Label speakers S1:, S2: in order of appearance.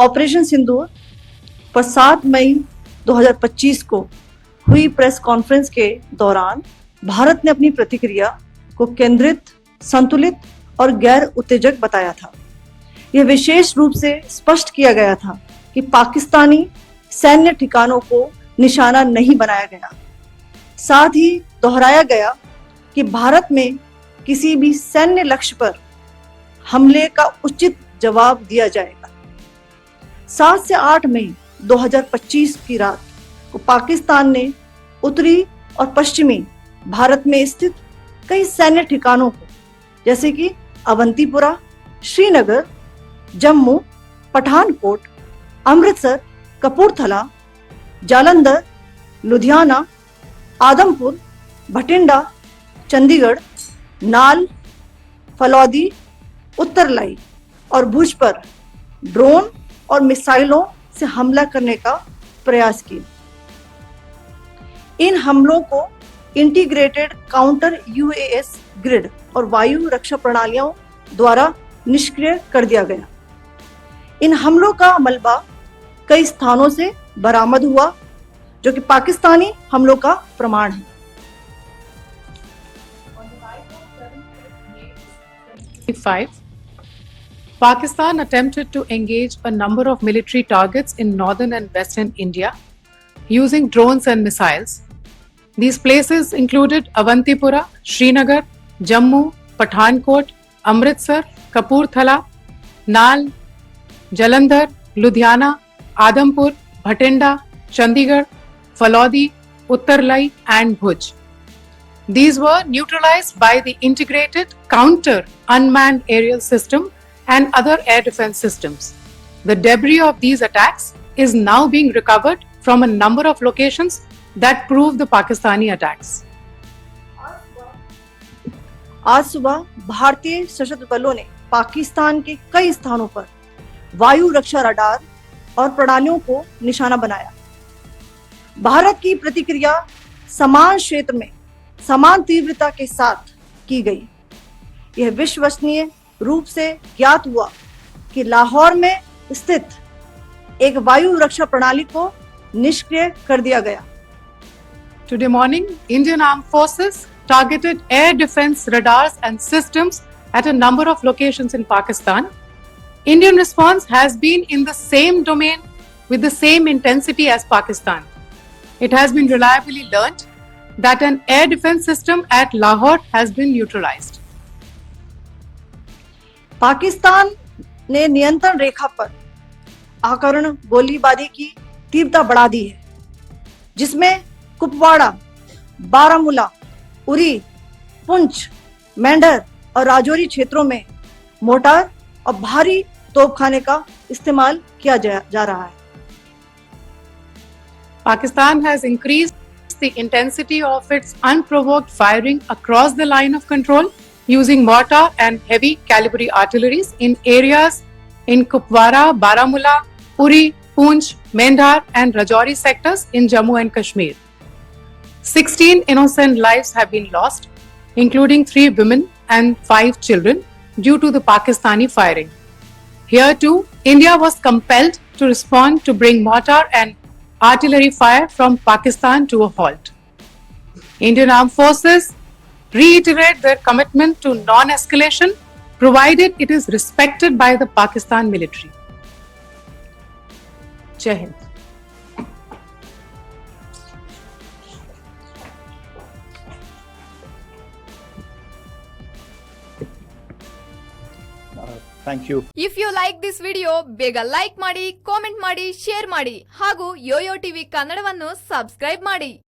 S1: Operation सिंदूर पर 7 मई 2025 को हुई प्रेस कॉन्फ्रेंस के दौरान भारत ने अपनी प्रतिक्रिया को केंद्रित, संतुलित और गैर उत्तेजक बताया था। यह विशेष रूप से स्पष्ट किया गया था कि पाकिस्तानी सैन्य ठिकानों को निशाना नहीं बनाया गया। साथ ही दोहराया गया कि भारत में किसी भी सैन्य लक्ष्य पर हमले का उचित जवाब दिया जाएगा। 7 से 8 मई 2025 की रात को पाकिस्तान ने उत्तरी और पश्चिमी भारत में स्थित कई सैन्य ठिकानों को, जैसे कि अवंतीपुरा, श्रीनगर, जम्मू, पठानकोट, अमृतसर, कपूरथला, जालंधर, लुधियाना, आदमपुर, भटिंडा, चंडीगढ़, नाल, फलौदी, उत्तरलाई और भुज पर ड्रोन और मिसाइलों से हमला करने का प्रयास किया। इन हमलों को इंटीग्रेटेड काउंटर यूएस ग्रिड और वायु रक्षा प्रणालियों द्वारा निष्क्रिय कर दिया गया। इन हमलों का मलबा कई स्थानों से बरामद हुआ, जो कि पाकिस्तानी हमलों का प्रमाण है।
S2: Pakistan attempted to engage a number of military targets in northern and western India using drones and missiles. These places included Avantipura, Srinagar, Jammu, Pathankot, Amritsar, Kapurthala, Nal, Jalandhar, Ludhiana, Adampur, Bhatinda, Chandigarh, Falodi, Uttarlai and Bhuj. These were neutralized by the integrated counter unmanned aerial system and other air defense systems. The debris of these attacks is now being recovered from a number of locations that prove the Pakistani attacks.
S1: आज सुबह भारतीय सशस्त्र बलों ने पाकिस्तान के कई स्थानों पर वायु रक्षा रडार और प्रणालियों को निशाना बनाया। भारत की प्रतिक्रिया समान क्षेत्र में समान तीव्रता के साथ की गई। यह विश्वसनीय रूप से ज्ञात हुआ कि लाहौर में स्थित एक वायु रक्षा प्रणाली को निष्क्रिय कर दिया गया।
S2: Today morning, Indian Armed Forces targeted air defense radars and systems at a number of locations in Pakistan. Indian response has been in the same domain with the same intensity as Pakistan. It has been reliably learnt that an air defense system at Lahore has been neutralized.
S1: Pakistan ने नियंत्रण रेखा पर आकरण गोलीबारी की तीव्रता बढ़ा दी है, जिसमें कुपवाड़ा, बारामूला, उरी, पुंछ, मेंढर और राजौरी क्षेत्रों में मोर्टार और भारी तोपखाने का इस्तेमाल किया जा रहा है।
S2: Pakistan has increased the intensity of its unprovoked firing across the line of control using mortar and heavy calibre artilleries in areas in Kupwara, Baramulla, Uri, Poonch, Mendhar and Rajouri sectors in Jammu and Kashmir. 16 innocent lives have been lost, including 3 women and 5 children due to the Pakistani firing. Here too, India was compelled to respond to bring mortar and artillery fire from Pakistan to a halt. Indian Armed Forces reiterate their commitment to non-escalation, provided it is respected by the Pakistan military. Jai Hind.
S3: Thank you.
S4: If you like this video, ಬೇಗ like ಮಾಡಿ, comment ಮಾಡಿ, share ಮಾಡಿ ಹಾಗೂ Yoyo TV ಕನ್ನಡವನ್ನು subscribe ಮಾಡಿ.